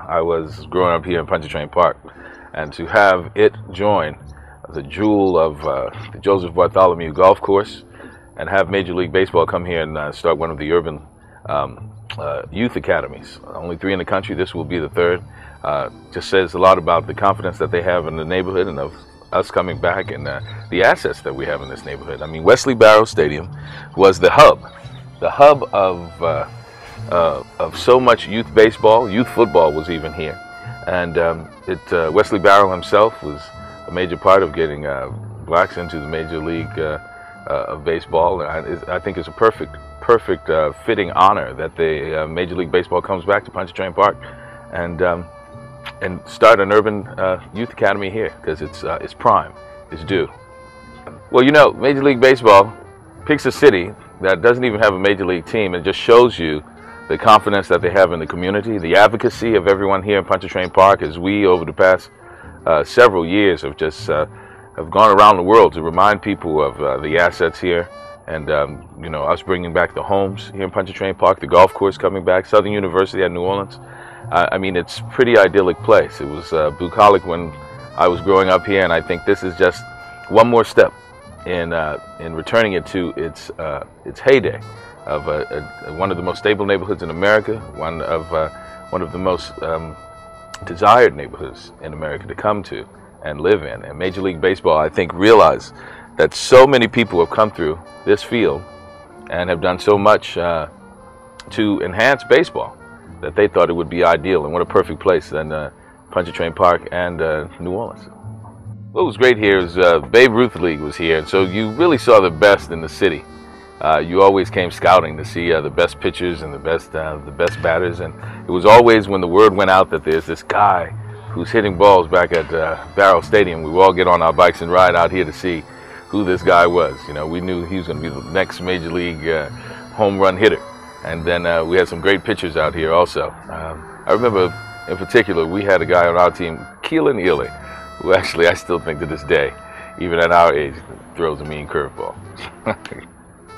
I was growing up here in Pontchartrain Park, and to have it join the jewel of the Joseph Bartholomew Golf Course, and have Major League Baseball come here and start one of the urban youth academies, only 3 in the country, this will be the 3rd, just says a lot about the confidence that they have in the neighborhood and of us coming back, and the assets that we have in this neighborhood. I mean, Wesley Barrow Stadium was the hub of so much youth baseball. Youth football was even here, and Wesley Barrow himself was a major part of getting blacks into the Major League of Baseball. I think it's a perfect fitting honor that the Major League Baseball comes back to Pontchartrain Park and start an urban youth academy here, because it's prime, it's due. Well, you know, Major League Baseball picks a city that doesn't even have a Major League team, and just shows you the confidence that they have in the community, the advocacy of everyone here in Pontchartrain Park, as we, over the past several years, have just have gone around the world to remind people of the assets here, and you know, us bringing back the homes here in Pontchartrain Park, the golf course coming back, Southern University at New Orleans. I mean, it's a pretty idyllic place. It was bucolic when I was growing up here, and I think this is just one more step in returning it to its heyday of one of the most stable neighborhoods in America, one of the most desired neighborhoods in America to come to and live in. And Major League Baseball, I think, realized that so many people have come through this field and have done so much to enhance baseball, that they thought it would be ideal, and what a perfect place than Pontchartrain Park and New Orleans. What was great here is Babe Ruth League was here, and so you really saw the best in the city. You always came scouting to see the best pitchers and the best batters, and it was always, when the word went out that there's this guy who's hitting balls back at Barrow Stadium, we would all get on our bikes and ride out here to see who this guy was. You know, we knew he was going to be the next Major League home run hitter, and then we had some great pitchers out here also. I remember in particular we had a guy on our team, Keelan Ely, who actually I still think to this day, even at our age, throws a mean curveball.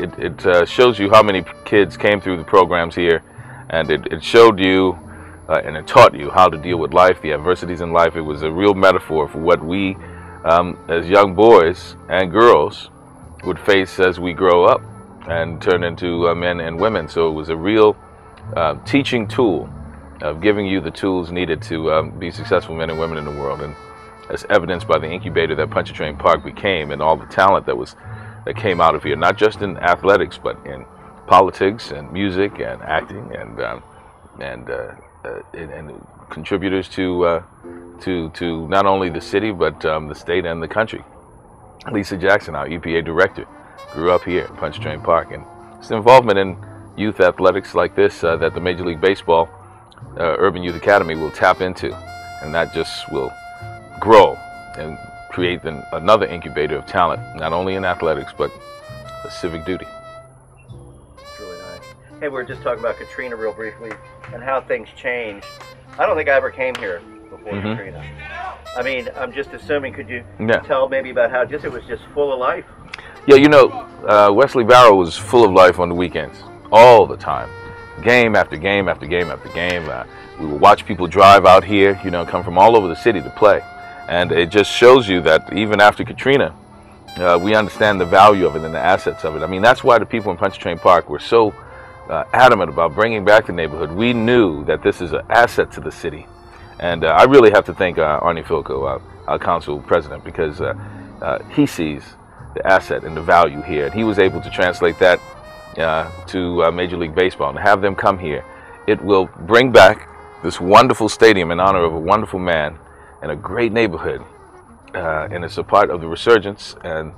It shows you how many kids came through the programs here, and it showed you and it taught you how to deal with life, the adversities in life. It was a real metaphor for what we as young boys and girls would face as we grow up and turn into men and women. So it was a real teaching tool of giving you the tools needed to be successful men and women in the world, and as evidenced by the incubator that Pontchartrain Park became, and all the talent that came out of here, not just in athletics, but in politics and music and acting and contributors to not only the city but the state and the country. Lisa Jackson, our EPA director, grew up here in Pontchartrain Park, and it's involvement in youth athletics like this that the Major League Baseball Urban Youth Academy will tap into, and that just will grow and create another incubator of talent, not only in athletics, but a civic duty. It's really nice. Hey, we were just talking about Katrina real briefly and how things changed. I don't think I ever came here before Katrina. I mean, I'm just assuming, could you tell maybe about how it was just full of life? Yeah, you know, Wesley Barrow was full of life on the weekends, all the time. Game after game after game after game. We would watch people drive out here, you know, come from all over the city to play. And it just shows you that even after Katrina, we understand the value of it and the assets of it. I mean, that's why the people in Pontchartrain Park were so adamant about bringing back the neighborhood. We knew that this is an asset to the city, And I really have to thank Arnie Filko, our council president, because he sees the asset and the value here. And he was able to translate that to Major League Baseball. And have them come here, it will bring back this wonderful stadium in honor of a wonderful man in a great neighborhood. And it's a part of the resurgence and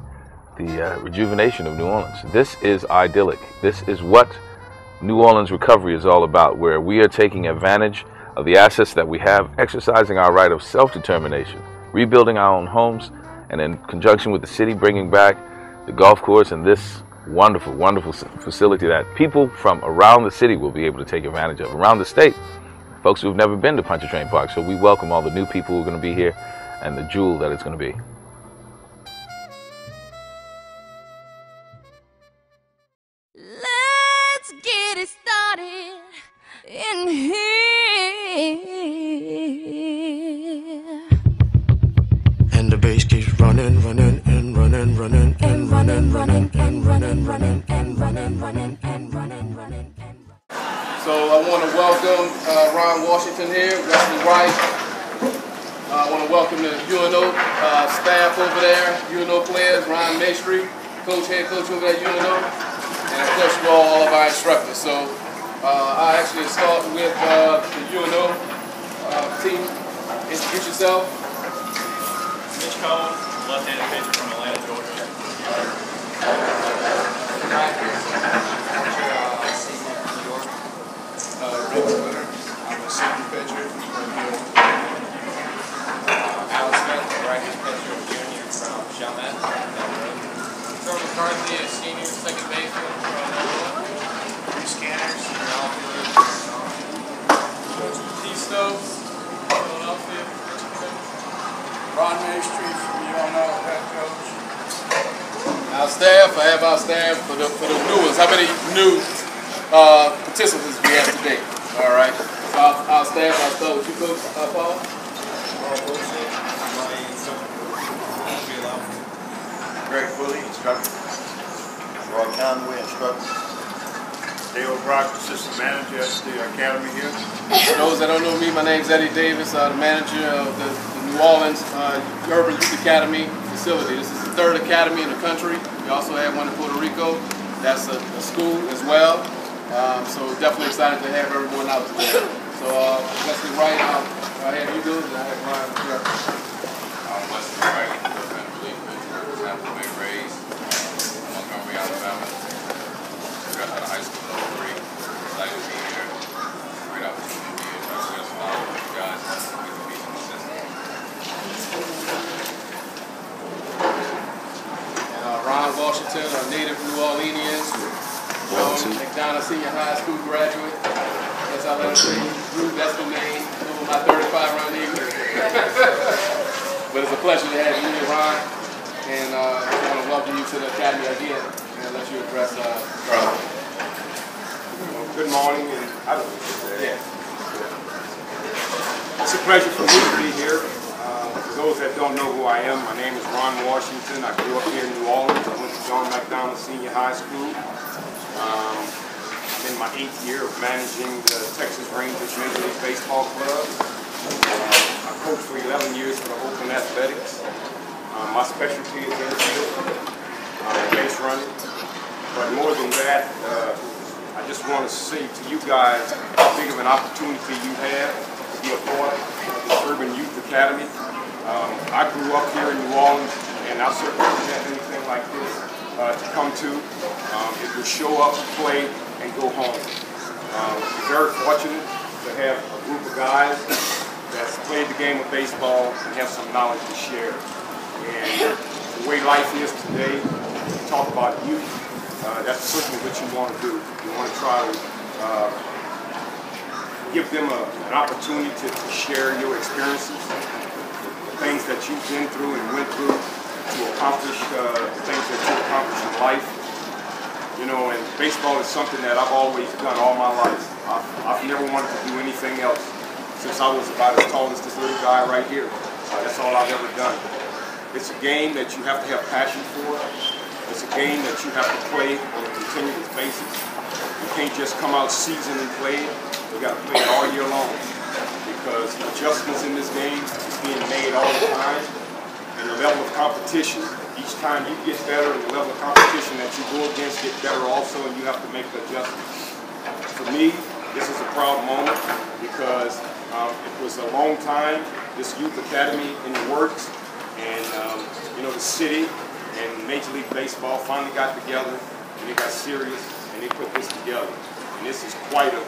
the rejuvenation of New Orleans. This is idyllic. This is what New Orleans recovery is all about, where we are taking advantage of the assets that we have, exercising our right of self-determination, rebuilding our own homes, and in conjunction with the city, bringing back the golf course and this wonderful, wonderful facility that people from around the city will be able to take advantage of, around the state, folks who have never been to Pontchartrain Park. So we welcome all the new people who are going to be here and the jewel that it's going to be. Let's get it started in here. And the bass keeps running, running, and running, running, and running, running, and running, running, and running, running, and running, running. So I want to welcome Ron Washington here, Wesley Wright. I want to welcome the UNO staff over there, UNO players, Ron Maestri, head coach over at UNO, and of course all of our instructors. So I actually start with the UNO team. Introduce yourself. Mitch Cohen, left-handed pitcher from Atlanta, Georgia. Rick Winter, I'm a senior pitcher from here. Alex Smith, right-handed pitcher junior from Chalmette. Troy McCarthy, a senior second baseman from Illinois. Scanners, Coach Batista, Philadelphia. Ron Maestri from UNO, head coach. Our staff, I have our staff for the new ones. How many new participants we have today? All right. Our staff, I'll start with you, Coach Paul. Greg Foley, instructor. Roy Conway, instructor. Dale Brock, assistant manager at the academy here. For those that don't know me, my name's Eddie Davis, the manager of the New Orleans Urban Youth Academy facility. This is the third academy in the country. We also have one in Puerto Rico. That's a school as well. So definitely excited to have everyone out today. So Wesley Wright, I'll have you do it, and I have Ryan. I'm Wesley Wright, Independent Relief Pitcher, Tampa Bay Rays, Montgomery, Alabama. Got out of high school in 03. Excited to be here. Great opportunity to be here. Try to get us along with you guys. We can be some assistance. And Ron Washington, a native New Orleanian. McDonough Senior High School graduate. Yes, I let him say Drew, that's the name. Over my 35-round evening. But it's a pleasure to have you here, Ron. And I want to welcome you to the Academy again and let you address Carl. Good morning, and I don't know. Yeah. It's a pleasure for me to be here. For those that don't know who I am, my name is Ron Washington. I grew up here in New Orleans. I went to John McDonough Senior High School. I'm in my 8th year of managing the Texas Rangers Major League Baseball Club. I coached for 11 years for the Oakland Athletics. My specialty is infield, base running. But more than that, I just want to say to you guys how big of an opportunity you have to be a part of the Urban Youth Academy. I grew up here in New Orleans, and I certainly didn't have anything like this to come to. It was show up, play, and go home. We're very fortunate to have a group of guys that's played the game of baseball and have some knowledge to share. And the way life is today, we talk about youth, that's certainly what you want to do. You want to try to give them an opportunity to share your experiences, the things that you've been through and went through to accomplish the things that you accomplished in life. You know, and baseball is something that I've always done all my life. I've never wanted to do anything else since I was about as tall as this little guy right here. That's all I've ever done. It's a game that you have to have passion for. It's a game that you have to play on a continuous basis. You can't just come out season and play it. You got to play it all year long. because adjustments in this game is being made all the time, and the level of competition, each time you get better, and the level of competition that you go against get better also, and you have to make the adjustments. For me, this is a proud moment because it was a long time, this youth academy in the works, and you know, the city and Major League Baseball finally got together and they got serious and they put this together. And this is quite a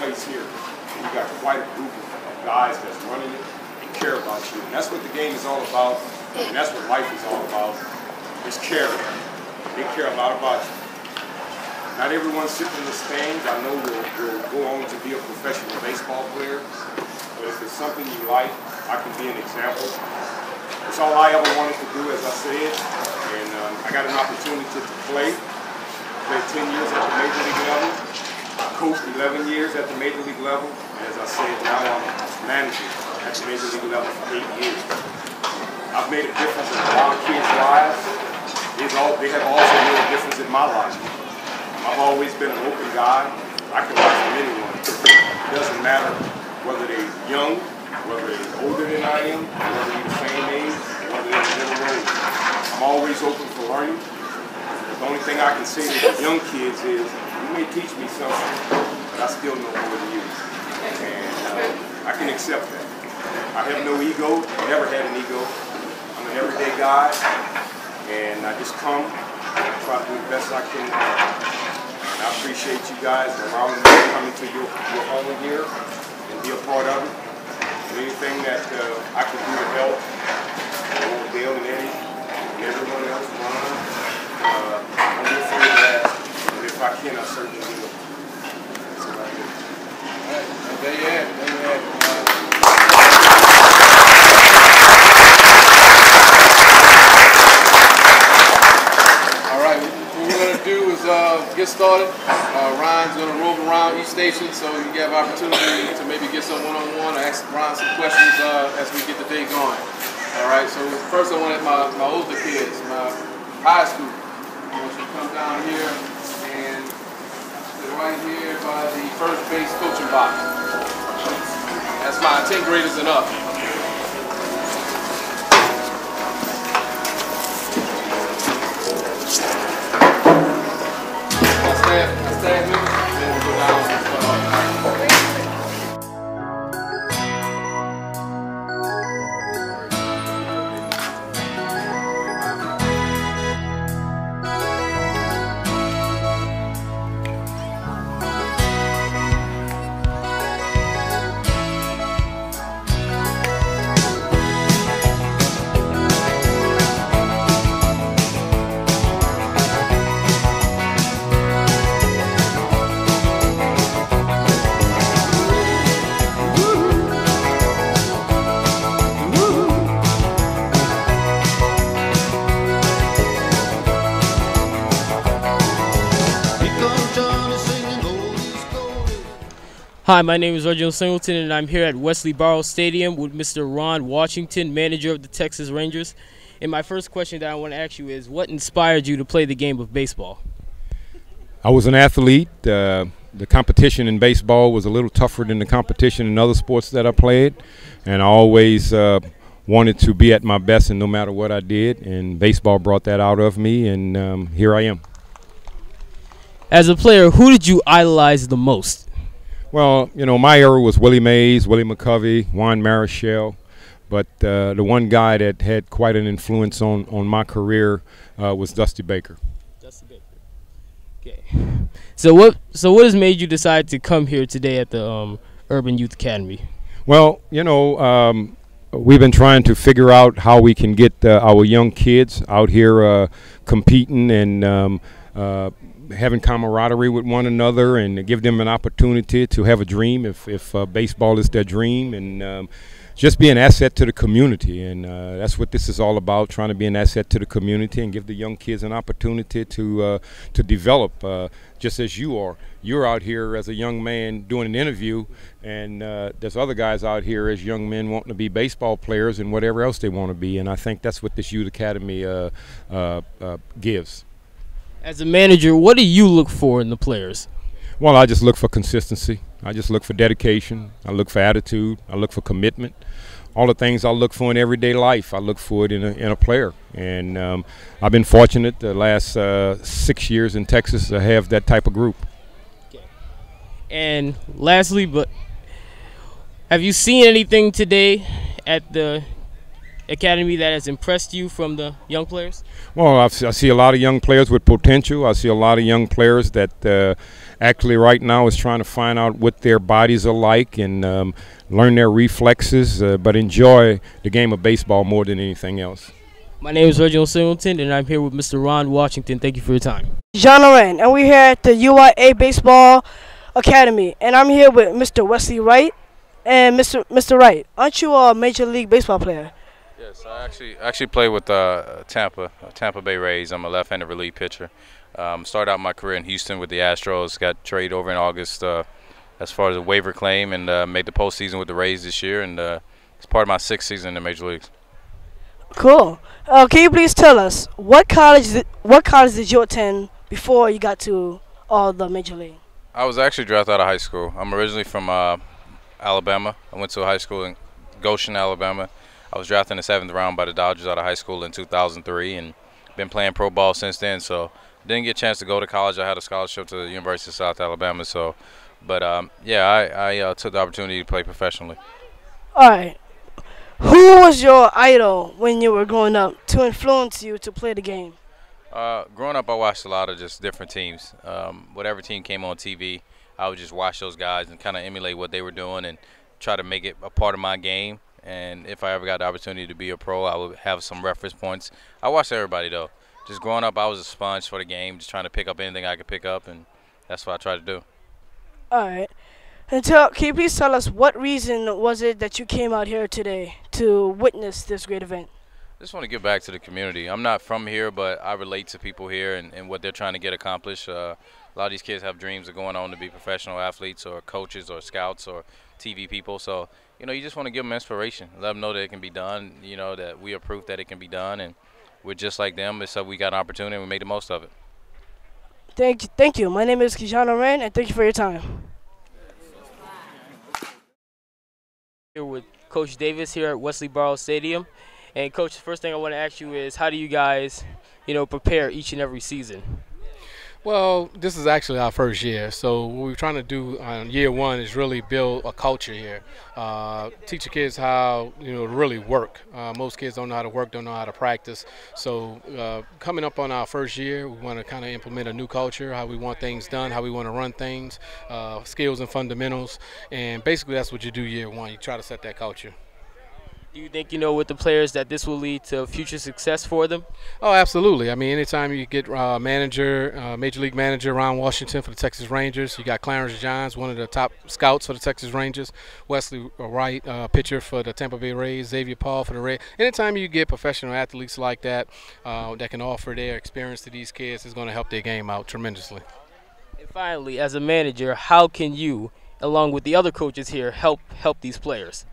place here. And you got quite a group of guys that's running it and care about you. And that's what the game is all about, and that's what life is all about, is care. They care a lot about you. Not everyone sitting in the stands, I know will go on to be a professional baseball player, but if it's something you like, I can be an example. That's all I ever wanted to do, as I said, and I got an opportunity to play. I played 10 years at the Major League level. I coached 11 years at the Major League level, and as I said, now I'm managing at the Major League level for 8 years. I've made a difference in a lot of kids' lives. They have also made a difference in my life. I've always been an open guy. I can learn from anyone. It doesn't matter whether they're young, whether they're older than I am, whether they're the same age, whether they're the middle age. I'm always open for learning. The only thing I can say to the young kids is, you may teach me something, but I still know more than you. And I can accept that. I have no ego, never had an ego. I'm an everyday guy, and I just come and try to do the best I can. And I appreciate you guys allowing me to come into your home here and be a part of it. And anything that I can do to help, Dale and Eddie and everyone else, Ron, I'm just afraid to ask. But if I can, I certainly will. That's what I do. All right. There you have it. There you have it. Get started. Ryan's going to rove around each station, so you have opportunity to maybe get some one-on-one or ask Ryan some questions as we get the day going. All right, so first I wanted my older kids, my high school. I want you to come down here and sit right here by the first base coaching box. That's my 10th graders and up. Stand with me, and then we'll go down. Hi, my name is Reginald Singleton, and I'm here at Wesley Barrows Stadium with Mr. Ron Washington, manager of the Texas Rangers. And my first question that I want to ask you is, what inspired you to play the game of baseball? I was an athlete. The competition in baseball was a little tougher than the competition in other sports that I played, and I always wanted to be at my best, and no matter what I did, and baseball brought that out of me, and here I am. As a player, who did you idolize the most? Well, you know, my era was Willie Mays, Willie McCovey, Juan Marichal, but the one guy that had quite an influence on my career was Dusty Baker. Dusty Baker. Okay. So what has made you decide to come here today at the Urban Youth Academy? Well, you know, we've been trying to figure out how we can get our young kids out here competing and having camaraderie with one another, and give them an opportunity to have a dream if baseball is their dream, and just be an asset to the community. And that's what this is all about, trying to be an asset to the community and give the young kids an opportunity to develop, just as you are. You're out here as a young man doing an interview, and there's other guys out here as young men wanting to be baseball players and whatever else they want to be, and I think that's what this Youth Academy gives. As a manager, what do you look for in the players? Well, I just look for consistency. I just look for dedication. I look for attitude. I look for commitment. All the things I look for in everyday life, I look for it in a player. And I've been fortunate the last 6 years in Texas to have that type of group. Okay. And lastly, but have you seen anything today at the academy that has impressed you from the young players? Well, I see a lot of young players with potential. I see a lot of young players that actually right now is trying to find out what their bodies are like and learn their reflexes, but enjoy the game of baseball more than anything else. My name is Reginald Singleton, and I'm here with Mr. Ron Washington. Thank you for your time. Jean Loren, and we're here at the UYA Baseball Academy, and I'm here with Mr. Wesley Wright. And Mr. Wright, aren't you a Major League Baseball player? Yes, I actually play with Tampa Bay Rays. I'm a left-handed relief pitcher. Started out my career in Houston with the Astros. Got traded over in August as far as a waiver claim, and made the postseason with the Rays this year. And it's part of my 6th season in the major leagues. Cool. Can you please tell us what college did you attend before you got to all the major league? I was actually drafted out of high school. I'm originally from Alabama. I went to a high school in Goshen, Alabama. I was drafted in the 7th round by the Dodgers out of high school in 2003, and been playing pro ball since then. So didn't get a chance to go to college. I had a scholarship to the University of South Alabama. So, but yeah, I took the opportunity to play professionally. All right. Who was your idol when you were growing up to influence you to play the game? Growing up, I watched a lot of just different teams. Whatever team came on TV, I would just watch those guys and kind of emulate what they were doing and try to make it a part of my game. And if I ever got the opportunity to be a pro, I would have some reference points. I watched everybody, though. Just growing up, I was a sponge for the game, just trying to pick up anything I could pick up, and that's what I tried to do. All right. And can you please tell us what reason was it that you came out here today to witness this great event? I just want to give back to the community. I'm not from here, but I relate to people here and what they're trying to get accomplished. A lot of these kids have dreams of going on to be professional athletes or coaches or scouts or TV people. So, you know, you just want to give them inspiration. Let them know that it can be done, you know, that we are proof that it can be done. And we're just like them. So we got an opportunity and we made the most of it. Thank you. My name is Jean Loren, and thank you for your time. Here with Coach Davis here at Wesley Barrow Stadium. And Coach, the first thing I want to ask you is, how do you guys, prepare each and every season? Well, this is actually our first year, so what we're trying to do on year one is really build a culture here. Teach the kids how to really work. Most kids don't know how to work, don't know how to practice. So coming up on our first year, we want to kind of implement a new culture, how we want things done, how we want to run things, skills and fundamentals, and basically that's what you do year one. You try to set that culture. Do you think, with the players that this will lead to future success for them? Oh, absolutely. I mean, anytime you get Major League Manager Ron Washington for the Texas Rangers, you got Clarence Johns, one of the top scouts for the Texas Rangers, Wesley Wright, pitcher for the Tampa Bay Rays, Xavier Paul for the Rays. Anytime you get professional athletes like that that can offer their experience to these kids, it's going to help their game out tremendously. And finally, as a manager, how can you, along with the other coaches here, help these players?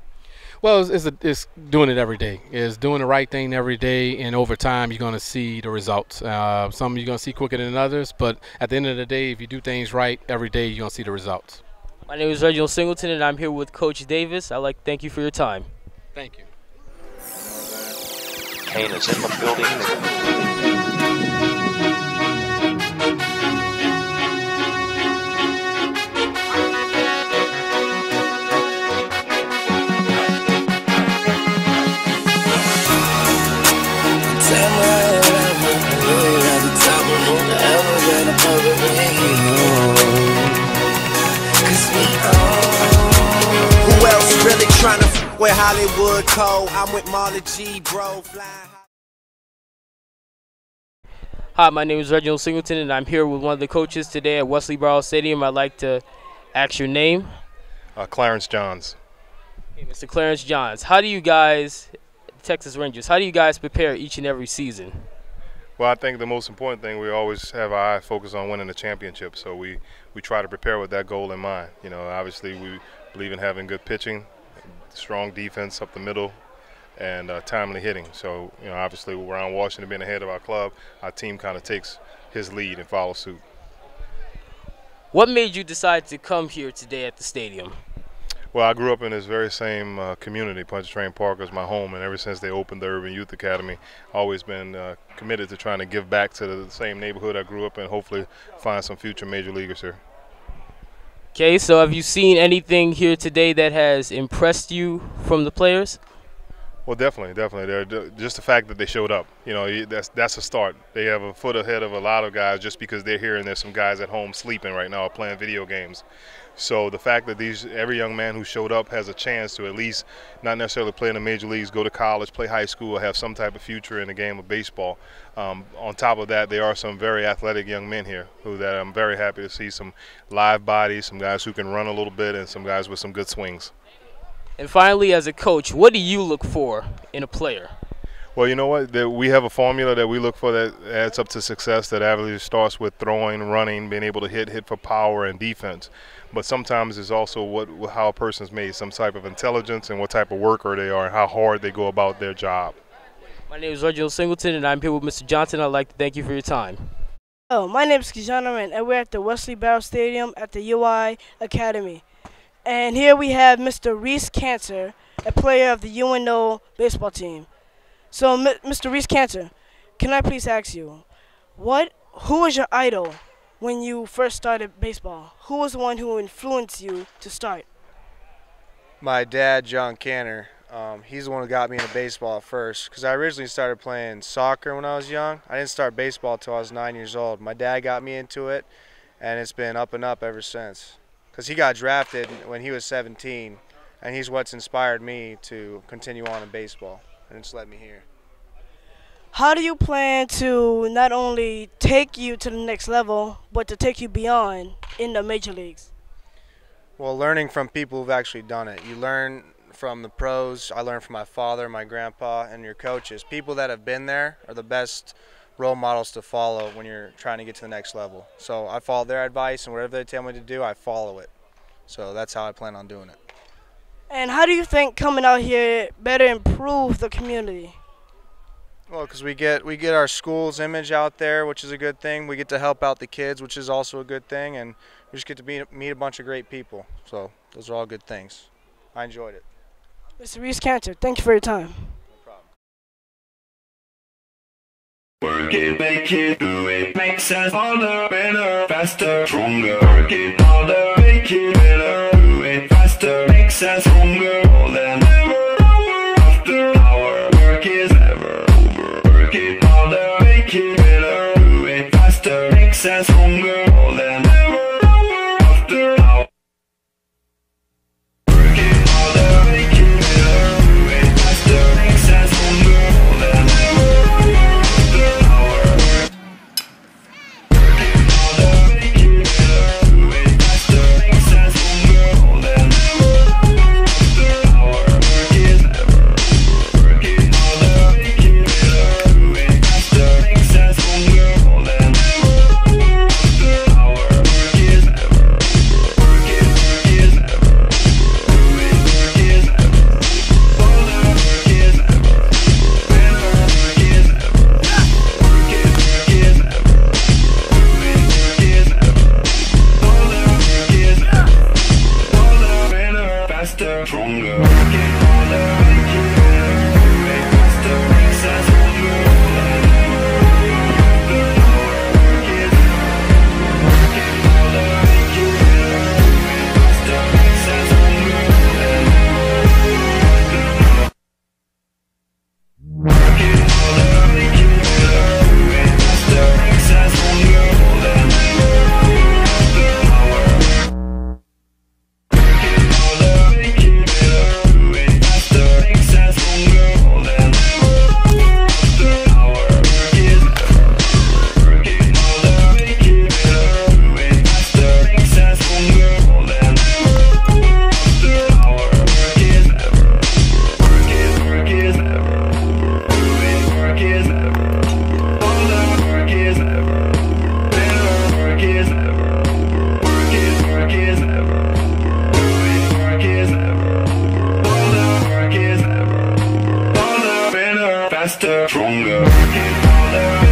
Well, it's doing it every day. It's doing the right thing every day, and over time, you're going to see the results. Some you're going to see quicker than others, but at the end of the day, if you do things right every day, you're going to see the results. My name is Reginald Singleton, and I'm here with Coach Davis. I'd like to thank you for your time. Thank you. Kane is in the building. Who else really trying to f with Hollywood Cole? I'm with Marley G, bro. Hi, my name is Reginald Singleton, and I'm here with one of the coaches today at Wesley Barrow Stadium. I'd like to ask your name. Clarence Johns. Hey, Mr. Clarence Johns, how do you guys, Texas Rangers, how do you guys prepare each and every season? Well, I think the most important thing, we always have our eye focused on winning the championship. So we try to prepare with that goal in mind. Obviously we believe in having good pitching, strong defense up the middle, and timely hitting. So, obviously with Ron Washington being ahead of our club, our team kind of takes his lead and follows suit. What made you decide to come here today at the stadium? Well, I grew up in this very same community. Pontchartrain Park is my home, and ever since they opened the Urban Youth Academy, I've always been committed to trying to give back to the same neighborhood I grew up in, hopefully find some future major leaguers here. Okay, so have you seen anything here today that has impressed you from the players? Well, definitely. Just the fact that they showed up, you know, that's a start. They have a foot ahead of a lot of guys just because they're here, and there's some guys at home sleeping right now or playing video games. So the fact that every young man who showed up has a chance to at least not necessarily play in the major leagues, go to college, play high school, or have some type of future in the game of baseball. On top of that, there are some very athletic young men here that I'm very happy to see, some live bodies, some guys who can run a little bit, and some guys with some good swings. And finally, as a coach, what do you look for in a player? Well, you know what? We have a formula that we look for that adds up to success, that average starts with throwing, running, being able to hit for power and defense. But sometimes it's also how a person's made, some type of intelligence and what type of worker they are and how hard they go about their job. My name is Reginald Singleton, and I'm here with Mr. Johnson. I'd like to thank you for your time. Oh, my name is Kijana, and we're at the Wesley Barrow Stadium at the UI Academy. And here we have Mr. Reese Cantor, a player of the UNO baseball team. So, Mr. Reese Cantor, can I please ask you, who was your idol when you first started baseball? Who was the one who influenced you to start? My dad, John Cantor. He's the one who got me into baseball at first, because I originally started playing soccer when I was young. I didn't start baseball until I was 9 years old. My dad got me into it, and it's been up and up ever since. Because he got drafted when he was 17, and he's what's inspired me to continue on in baseball, and it's led me here. How do you plan to not only take you to the next level, but to take you beyond in the major leagues? Well, learning from people who've actually done it. You learn from the pros. I learned from my father, my grandpa, and your coaches. People that have been there are the best role models to follow when you're trying to get to the next level. So I follow their advice, and whatever they tell me to do, I follow it. So that's how I plan on doing it. And how do you think coming out here better improve the community? Well, because we get our school's image out there, which is a good thing. We get to help out the kids, which is also a good thing, and we just get to meet a bunch of great people. So those are all good things. I enjoyed it. Mr. Reese Cantor, thank you for your time. Work it, make it, do it, makes us harder, better, faster, stronger. Work it harder, make it better, do it faster, makes us stronger. More than ever, hour after hour, work is never over. Work it harder, make it better, do it faster, makes us stronger. More than ever, hour after hour. Work it harder, make it better, do it faster, makes us stronger. More than ever. Faster, stronger, work it harder.